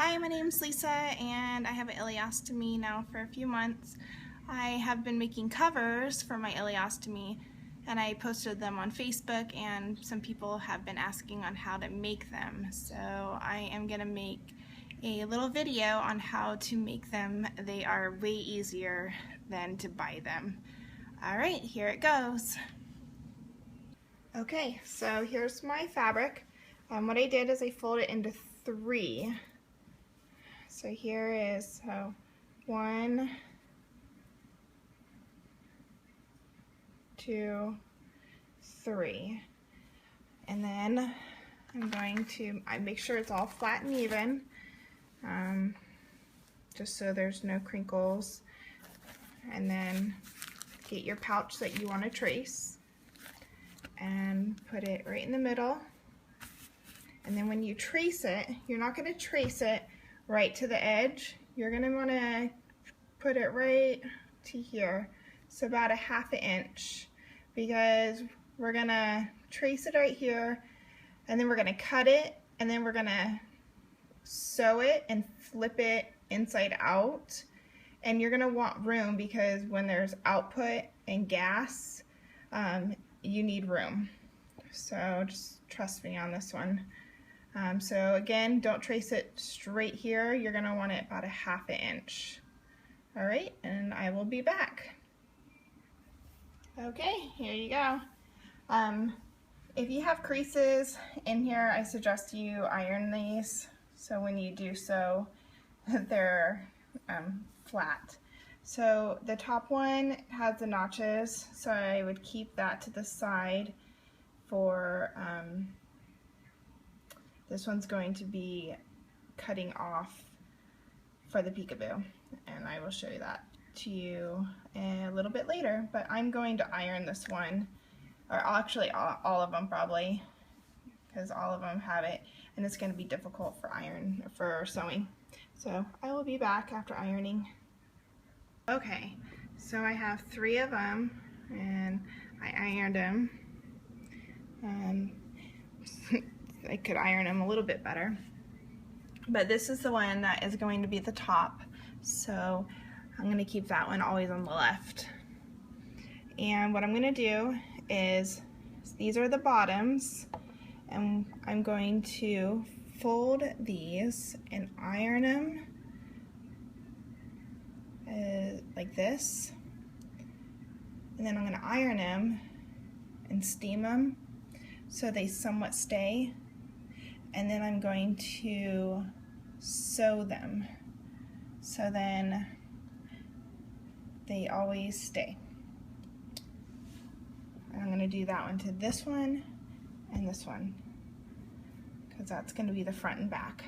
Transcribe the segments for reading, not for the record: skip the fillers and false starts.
Hi, my name's Lisa and I have an ileostomy now for a few months. I have been making covers for my ileostomy and I posted them on Facebook, and some people have been asking on how to make them. So I am going to make a little video on how to make them. They are way easier than to buy them. Alright, here it goes. Okay, so here's my fabric. What I did is I folded it into 3. So here is 1, 2, 3, and then I'm going to make sure it's all flat and even, just so there's no crinkles, and then get your pouch that you want to trace and put it right in the middle. And then when you trace it, you're not going to trace it right to the edge. You're going to want to put it right to here, so about a ½ inch, because we're going to trace it right here, and then we're going to cut it, and then we're going to sew it and flip it inside out. And you're going to want room, because when there's output and gas, you need room. So just trust me on this one. So again, don't trace it straight here. You're going to want it about a ½ inch. Alright, and I will be back. Okay, here you go. If you have creases in here, I suggest you iron these, so when you do so, they're flat. So the top one has the notches, so I would keep that to the side for this one's going to be cutting off for the Peekaboo, and I will show you that to you a little bit later. But I'm going to iron this one, or actually all of them probably, because all of them have it, and it's going to be difficult for sewing. So I will be back after ironing. Okay, so I have 3 of them, and I ironed them. I could iron them a little bit better, but this is the one that is going to be the top, so I'm going to keep that one always on the left. And what I'm going to do is, these are the bottoms, and I'm going to fold these and iron them like this, and then I'm going to iron them and steam them so they somewhat stay, and then I'm going to sew them so then they always stay. And I'm going to do that one to this one and this one, because that's going to be the front and back.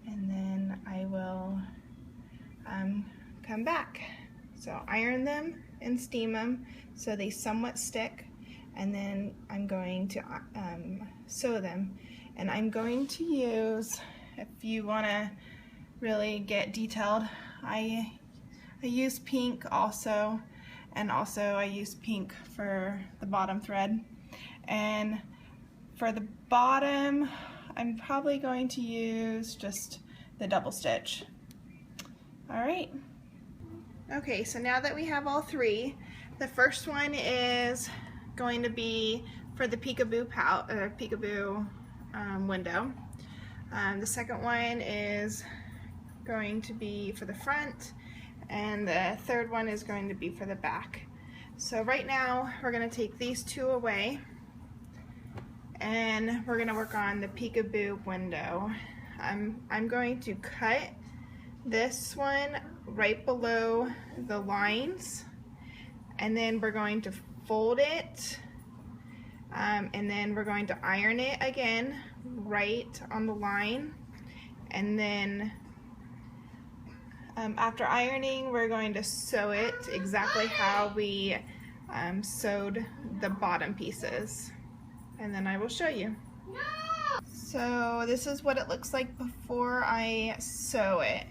And then I will come back. So iron them and steam them so they somewhat stick, and then I'm going to sew them. And I'm going to use, if you want to really get detailed, I use pink also, and also I use pink for the bottom thread. And for the bottom, I'm probably going to use just the double stitch. Alright. Okay, so now that we have all 3, the first one is going to be for the Peekaboo Peekaboo window. The second one is going to be for the front, and the third one is going to be for the back. So right now we're going to take these 2 away, and we're going to work on the Peekaboo window. I'm going to cut this one right below the lines, and then we're going to fold it, and then we're going to iron it again right on the line, and then after ironing we're going to sew it exactly how we sewed the bottom pieces, and then I will show you. So this is what it looks like before I sew it.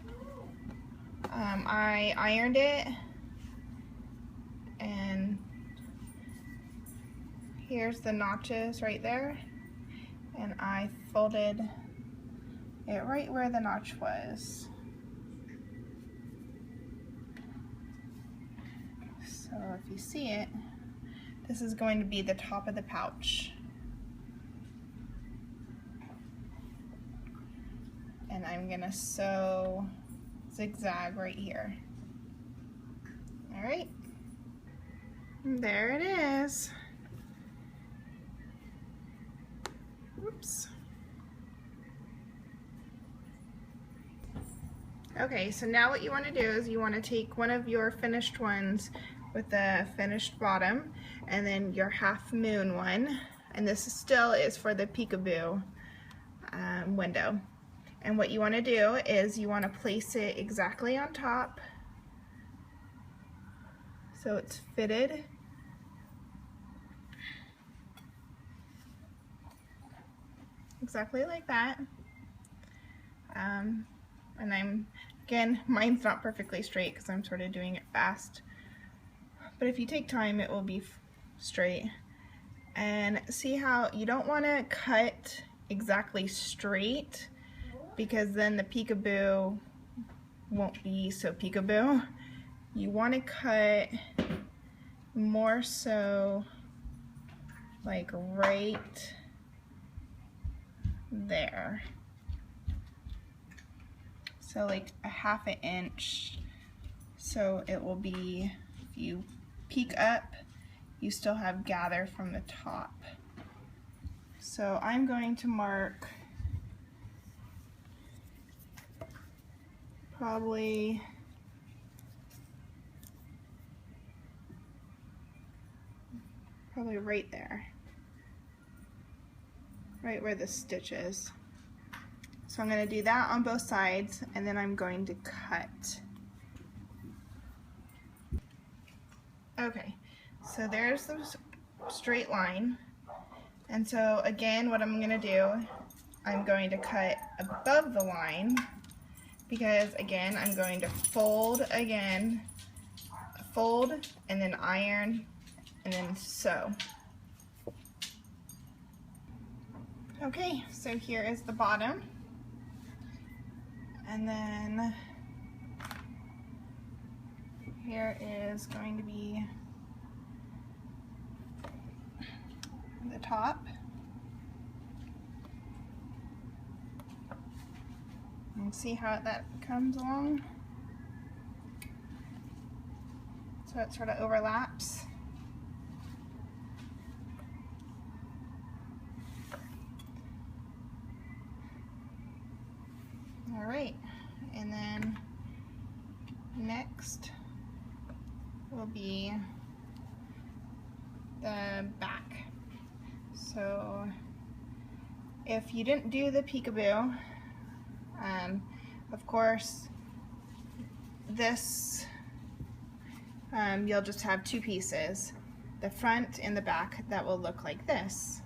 I ironed it, and here's the notches right there, and I folded it right where the notch was. So if you see it, this is going to be the top of the pouch. And I'm gonna sew zigzag right here. All right, there it is. Oops. Okay, so now what you want to do is you want to take one of your finished ones with the finished bottom, and then your half moon one, and this still is for the Peekaboo window. And what you want to do is you want to place it exactly on top so it's fitted. Exactly like that. And again, mine's not perfectly straight because I'm sort of doing it fast. But if you take time, it will be straight. And see how you don't want to cut exactly straight, because then the Peekaboo won't be so peekaboo. You want to cut more so like right there. So like a half an inch, so it will be, if you peek up, you still have gather from the top. So I'm going to mark probably right there, right where the stitch is. So I'm going to do that on both sides, and then I'm going to cut. Okay, so there's the straight line, and so again what I'm going to do, I'm going to cut above the line, because again I'm going to fold again, fold and then iron and then sew. Okay, so here is the bottom, and then here is going to be the top. And see how that comes along? So it sort of overlaps. All right, and then next will be the back. So if you didn't do the Peekaboo, of course this you'll just have two pieces, the front and the back, that will look like this.